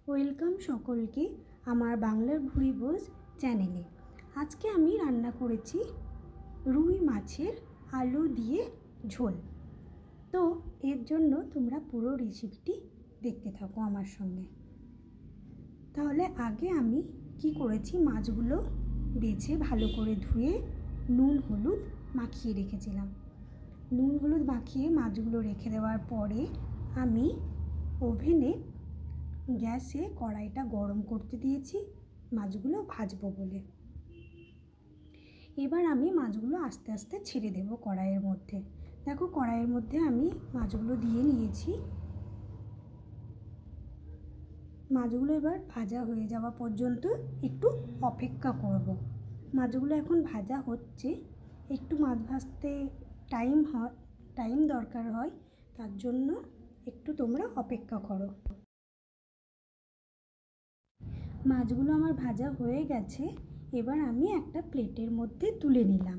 Welcome সকলকে আমার বাংলার ভুরিভোজ চ্যানেলে। আজকে আমি রান্না করেছি রুই মাছের আলু দিয়ে ঝোল। তো এর জন্য তোমরা পুরো রেসিপিটি দেখতে থাকো আমার সঙ্গে। তাহলে আগে আমি কি করেছি, মাছগুলো বেছে ভালো করে ধুয়ে নুন হলুদ মাখিয়ে রেখেছিলাম। নুন হলুদ মাখিয়ে মাছগুলো রেখে দেওয়ার পরে আমি ওভেনে গ্যাসে কড়াইটা গরম করতে দিয়েছি মাছগুলো ভাজবো বলে। এবার আমি মাছগুলো আস্তে আস্তে ছেড়ে দেব কড়াইয়ের মধ্যে। দেখো, কড়াইয়ের মধ্যে আমি মাছগুলো দিয়ে নিয়েছি। মাছগুলো এবার ভাজা হয়ে যাওয়া পর্যন্ত একটু অপেক্ষা করব। মাছগুলো এখন ভাজা হচ্ছে। একটু মাছ ভাজতে টাইম দরকার হয়, তার জন্য একটু তোমরা অপেক্ষা করো। মাছগুলো আমার ভাজা হয়ে গেছে। এবার আমি একটা প্লেটের মধ্যে তুলে নিলাম।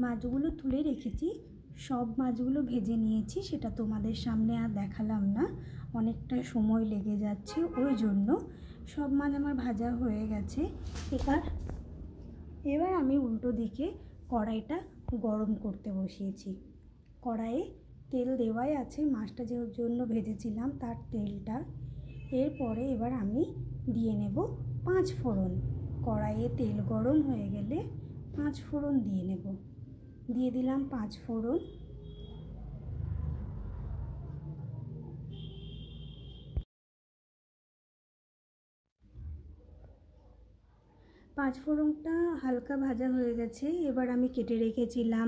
মাছগুলো তুলে রেখেছি, সব মাছগুলো ভেজে নিয়েছি। সেটা তোমাদের সামনে আর দেখালাম না, অনেকটা সময় লেগে যাচ্ছে, ওই জন্য সব মাছ আমার ভাজা হয়ে গেছে। এবার আমি উল্টো দিকে কড়াইটা গরম করতে বসিয়েছি। কড়াইয়ে তেল দেওয়াই আছে, মাছটা যে জন্য ভেজেছিলাম তার তেলটা। এরপরে এবার আমি দিয়ে নেব 5 ফোড়ন। কড়াইয়ে তেল গরম হয়ে গেলে 5 ফোড়ন দিয়ে নেব। দিয়ে দিলাম 5 ফোড়ন। পাঁচ ফোড়নটা হালকা ভাজা হয়ে গেছে। এবার আমি কেটে রেখেছিলাম,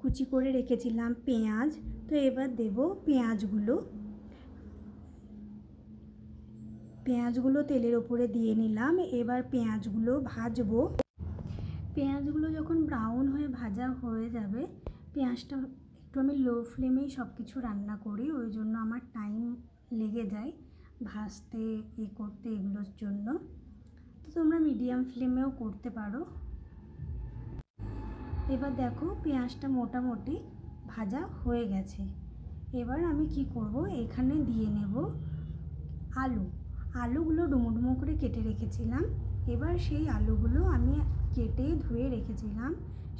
কুচি করে রেখেছিলাম পেঁয়াজ। তো এবার দেব পেঁয়াজগুলো তেলের ওপরে দিয়ে নিলাম। এবার পেঁয়াজগুলো ভাজবো। পেঁয়াজগুলো যখন ব্রাউন হয়ে ভাজা হয়ে যাবে, পেঁয়াজটা একটু আমি লো ফ্লেমেই সব কিছু রান্না করি, ওই জন্য আমার টাইম লেগে যায় ভাজতে করতে এগুলোর জন্য। তো তোমরা মিডিয়াম ফ্লেমেও করতে পারো। এবার দেখো, পেঁয়াজটা মোটামুটি ভাজা হয়ে গেছে। এবার আমি কি করব, এখানে দিয়ে নেব আলুগুলো ডুমো ডুমো করে কেটে রেখেছিলাম। এবার সেই আলুগুলো আমি কেটে ধুয়ে রেখেছিলাম,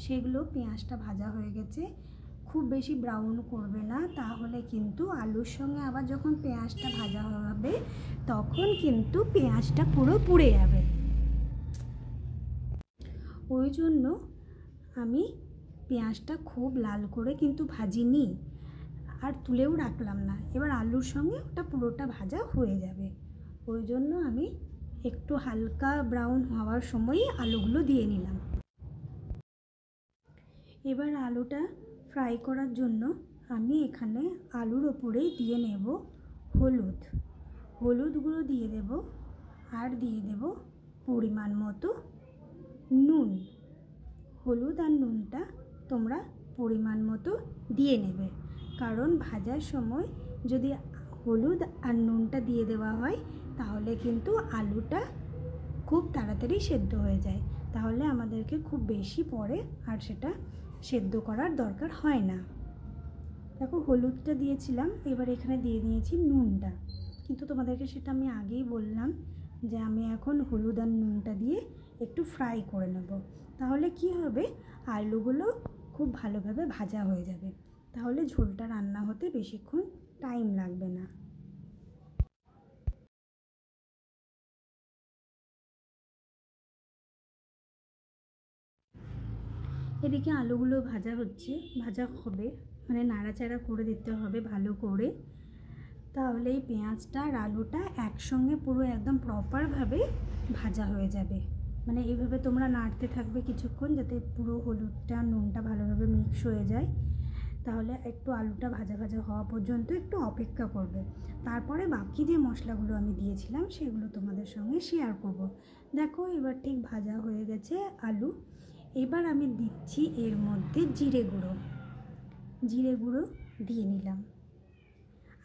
সেগুলো পেঁয়াজটা ভাজা হয়ে গেছে। খুব বেশি ব্রাউন করবে না, তাহলে কিন্তু আলুর সঙ্গে আবার যখন পেঁয়াজটা ভাজা হবে তখন কিন্তু পেঁয়াজটা পুরো পুড়ে যাবে। ওই জন্য আমি পেঁয়াজটা খুব লাল করে কিন্তু ভাজিনি, আর তুলেও রাখলাম না। এবার আলুর সঙ্গে ওটা পুরোটা ভাজা হয়ে যাবে, ওই জন্য আমি একটু হালকা ব্রাউন হওয়ার সময়ই আলুগুলো দিয়ে নিলাম। এবার আলুটা ফ্রাই করার জন্য আমি এখানে আলুর ওপরেই দিয়ে নেব হলুদ গুঁড়ো দিয়ে দেব, আর দিয়ে দেব পরিমাণ মতো নুন। হলুদ আর নুনটা তোমরা পরিমাণ মতো দিয়ে নেবে, কারণ ভাজার সময় যদি হলুদ আর নুনটা দিয়ে দেওয়া হয় তাহলে কিন্তু আলুটা খুব তাড়াতাড়ি সেদ্ধ হয়ে যায়, তাহলে আমাদেরকে খুব বেশি পরে আর সেটা সেদ্ধ করার দরকার হয় না। দেখো, হলুদটা দিয়েছিলাম, এবার এখানে দিয়ে দিয়েছি নুনটা। কিন্তু তোমাদেরকে সেটা আমি আগেই বললাম যে আমি এখন হলুদ আর নুনটা দিয়ে একটু ফ্রাই করে নেব, তাহলে কি হবে, আলুগুলো খুব ভালোভাবে ভাজা হয়ে যাবে, তাহলে ঝোলটা রান্না হতে বেশিক্ষণ টাইম লাগবে না। এদিকে আলুগুলো ভাজা হবে, মানে নাড়াচাড়া করে দিতে হবে ভালো করে, তাহলে এই পেঁয়াজটা আর আলুটা একসঙ্গে পুরো একদম প্রপারভাবে ভাজা হয়ে যাবে। মানে এইভাবে তোমরা নাড়তে থাকবে কিছুক্ষণ, যাতে পুরো হলুদটা নুনটা ভালোভাবে মিক্স হয়ে যায়। তাহলে একটু আলুটা ভাজা ভাজা হওয়া পর্যন্ত একটু অপেক্ষা করবে। তারপরে বাকি যে মশলাগুলো আমি দিয়েছিলাম সেগুলো তোমাদের সঙ্গে শেয়ার করব। দেখো, এবার ঠিক ভাজা হয়ে গেছে আলু। এবার আমি দিচ্ছি এর মধ্যে জিরে গুঁড়ো দিয়ে নিলাম।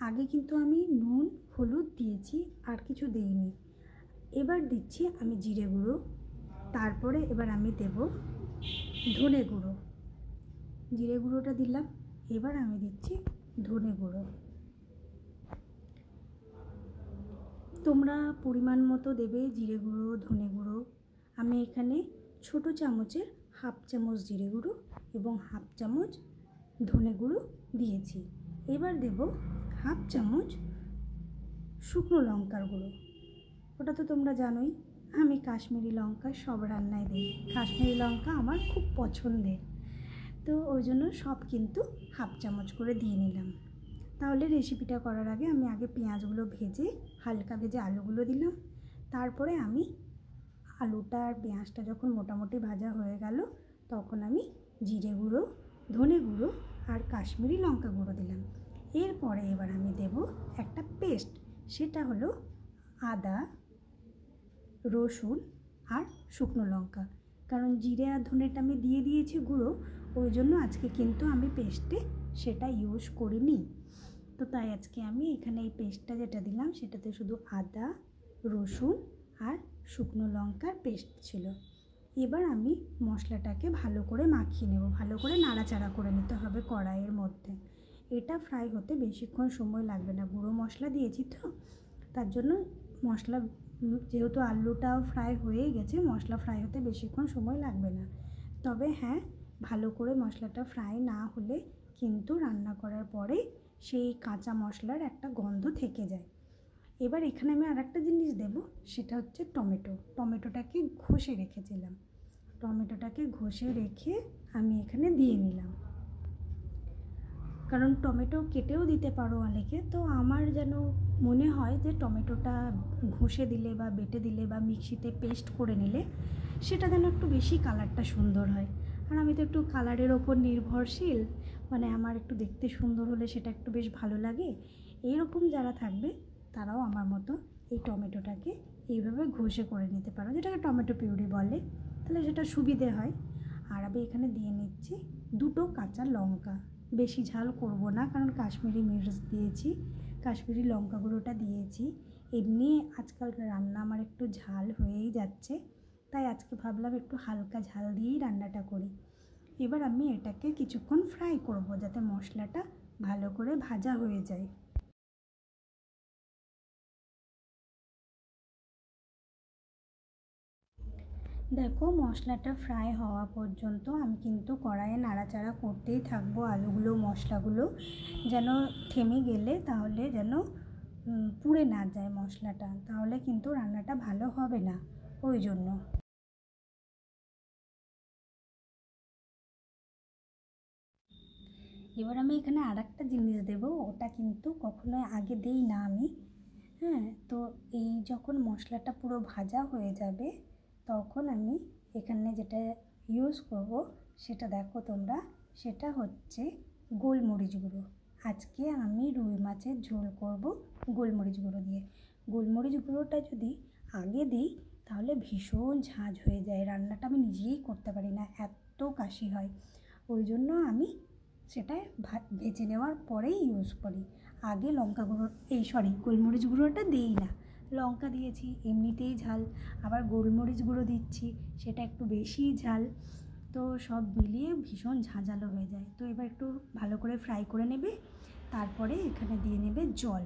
আগে কিন্তু আমি নুন হলুদ দিয়েছি, আর কিছু দিইনি। এবার দিচ্ছি আমি জিরে গুঁড়ো। তারপরে এবার আমি দেব ধনে গুঁড়ো। জিরে গুঁড়োটা দিলাম, এবার আমি দিচ্ছি ধনে গুঁড়ো। তোমরা পরিমাণ মতো দেবে জিরে গুঁড়ো, ধনে গুঁড়ো। আমি এখানে ছোটো চামচের হাফ চামচ জিরে গুঁড়ো এবং হাফ চামচ ধনে গুঁড়ো দিয়েছি। এবার দেব হাফ চামচ শুকনো লঙ্কার গুঁড়ো। ওটা তো তোমরা জানোই, আমি কাশ্মীরি লঙ্কা সব রান্নায় দিই। কাশ্মীরি লঙ্কা আমার খুব পছন্দের, তো ওই জন্য সব কিন্তু হাফ চামচ করে দিয়ে নিলাম। তাহলে রেসিপিটা করার আগে আমি আগে পেঁয়াজগুলো ভেজে হালকা ভেজে আলুগুলো দিলাম। তারপরে আমি আলুটা আর পেঁয়াজটা যখন মোটামুটি ভাজা হয়ে গেল তখন আমি জিরে গুঁড়ো, ধনে গুঁড়ো আর কাশ্মীরি লঙ্কা গুঁড়ো দিলাম। এরপরে এবার আমি দেব একটা পেস্ট, সেটা হলো আদা, রসুন আর শুকনো লঙ্কা। কারণ জিরে আর ধনেটা আমি দিয়ে দিয়েছি গুঁড়ো, ওই জন্য আজকে কিন্তু আমি পেস্টে সেটা ইউজ করিনি। তো তাই আজকে আমি এখানে এই পেস্টটা যেটা দিলাম সেটাতে শুধু আদা, রসুন আর শুকনো লঙ্কার পেস্ট ছিল। এবার আমি মশলাটাকে ভালো করে মাখিয়ে নেব, ভালো করে নাড়াচাড়া করে নিতে হবে কড়াইয়ের মধ্যে। এটা ফ্রাই হতে বেশিক্ষণ সময় লাগবে না, গুঁড়ো মশলা দিয়েছি তো, তার জন্য মশলা যেহেতু আলুটাও ফ্রাই হয়ে গেছে, মশলা ফ্রাই হতে বেশিক্ষণ সময় লাগবে না। তবে হ্যাঁ, ভালো করে মশলাটা ফ্রাই না হলে কিন্তু রান্না করার পরে সেই কাঁচা মশলার একটা গন্ধ থেকে যায়। এবার এখানে আমি আর একটা জিনিস দেবো, সেটা হচ্ছে টমেটো। টমেটোটাকে ঘষে রেখেছিলাম, টমেটোটাকে ঘষে রেখে আমি এখানে দিয়ে নিলাম। কারণ টমেটো কেটেও দিতে পারো অনেকে, তো আমার যেন মনে হয় যে টমেটোটা ঘষে দিলে বা বেটে দিলে বা মিক্সিতে পেস্ট করে নিলে সেটা যেন একটু বেশি কালারটা সুন্দর হয়। আর আমি তো একটু কালারের ওপর নির্ভরশীল, মানে আমার একটু দেখতে সুন্দর হলে সেটা একটু বেশ ভালো লাগে। এইরকম যারা থাকবে তারাও আমার মতো এই টমেটোটাকে এইভাবে ঘষে করে নিতে পারো, যেটাকে টমেটো পিউরি বলে, তাহলে সেটা সুবিধে হয়। আর আমি এখানে দিয়ে নিচ্ছি 2টো কাঁচা লঙ্কা। বেশি ঝাল করব না, কারণ কাশ্মীরি মির্চ দিয়েছি, কাশ্মীরি লঙ্কা গুঁড়োটা দিয়েছি। এমনি আজকাল রান্না আমার একটু ঝাল হয়েই যাচ্ছে, তাই আজকে ভাবলাম একটু হালকা ঝাল দিয়েই রান্নাটা করি। এবার আমি এটাকে কিছুক্ষণ ফ্রাই করব যাতে মশলাটা ভালো করে ভাজা হয়ে যায়। দেখো, মশলাটা ফ্রাই হওয়া পর্যন্ত আমি কিন্তু কড়াইয়ে নাড়াচাড়া করতেই থাকবো। আলুগুলো, মশলাগুলো যেন থেমে গেলে তাহলে যেন পুড়ে না যায় মশলাটা, তাহলে কিন্তু রান্নাটা ভালো হবে না, ওই জন্য। এবার আমি এখানে আর একটা জিনিস দেবো, ওটা কিন্তু কখনোই আগে দিই না আমি। হ্যাঁ, তো এই যখন মশলাটা পুরো ভাজা হয়ে যাবে তখন আমি এখানে যেটা ইউজ করব সেটা দেখো তোমরা, সেটা হচ্ছে গোলমরিচ গুঁড়ো। আজকে আমি রুই মাছের ঝোল করব গোলমরিচ গুঁড়ো দিয়ে। গোলমরিচ গুঁড়োটা যদি আগে দিই তাহলে ভীষণ ঝাঁঝ হয়ে যায়, রান্নাটা আমি নিজেই করতে পারি না, এত কাশি হয়। ওই জন্য আমি সেটা ভেজে নেওয়ার পরেই ইউজ করি। আগে লঙ্কা গুঁড়ো গোলমরিচ গুঁড়োটা দিই না। লঙ্কা দিয়েছি এমনিতেই ঝাল, আবার গোলমরিচ গুঁড়ো দিচ্ছি সেটা একটু বেশিই ঝাল, তো সব মিলিয়ে ভীষণ ঝাঁঝালো হয়ে যায়। তো এবার একটু ভালো করে ফ্রাই করে নেবে, তারপরে এখানে দিয়ে নেবে জল,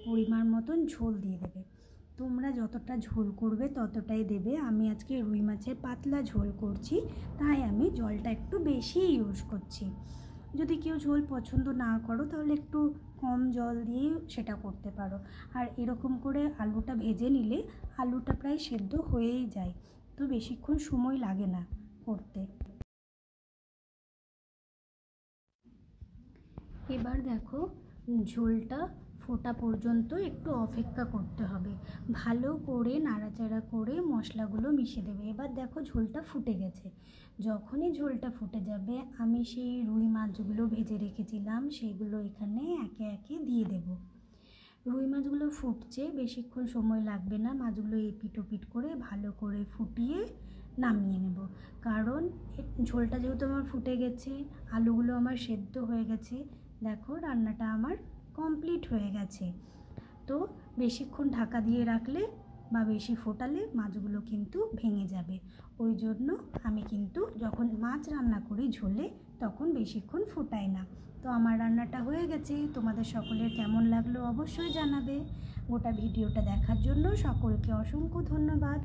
পরিমাণ মতন ঝোল দিয়ে দেবে। তোমরা যতটা ঝোল করবে ততটাই দেবে। আমি আজকে রুই মাছের পাতলা ঝোল করছি, তাই আমি জলটা একটু বেশি ইউজ করছি। যদি কেউ ঝোল পছন্দ না করো তাহলে একটু কম জল দিয়ে সেটা করতে পারো। আর এরকম করে আলুটা ভেজে নিলে আলুটা প্রায় সেদ্ধ হয়েই যায়, তো বেশিক্ষণ সময় লাগে না করতে। এবার দেখো, ঝোলটা ফোটা পর্যন্ত একটু অপেক্ষা করতে হবে, ভালো করে নাড়াচাড়া করে মশলাগুলো মিশিয়ে দেবে। এবার দেখো ঝোলটা ফুটে গেছে। যখনই ঝোলটা ফুটে যাবে আমি সেই রুই মাছগুলো ভেজে রেখেছিলাম সেগুলো এখানে একে একে দিয়ে দেব। রুই মাছগুলো ফুটছে, বেশিক্ষণ সময় লাগবে না। মাছগুলো এপিট ওপিট করে ভালো করে ফুটিয়ে নামিয়ে নেব, কারণ ঝোলটা যেহেতু আমার ফুটে গেছে, আলুগুলো আমার সেদ্ধ হয়ে গেছে। দেখো রান্নাটা আমার কমপ্লিট হয়ে গেছে। তো বেশিক্ষণ ঢাকা দিয়ে রাখলে বা বেশি ফোটালে মাছগুলো কিন্তু ভেঙে যাবে, ওই জন্য আমি কিন্তু যখন মাছ রান্না করি ঝোলে তখন বেশিক্ষণ ফোটাই না। তো আমার রান্নাটা হয়ে গেছে, তোমাদের সকলের কেমন লাগলো অবশ্যই জানাবে। গোটা ভিডিওটা দেখার জন্য সকলকে অসংখ্য ধন্যবাদ।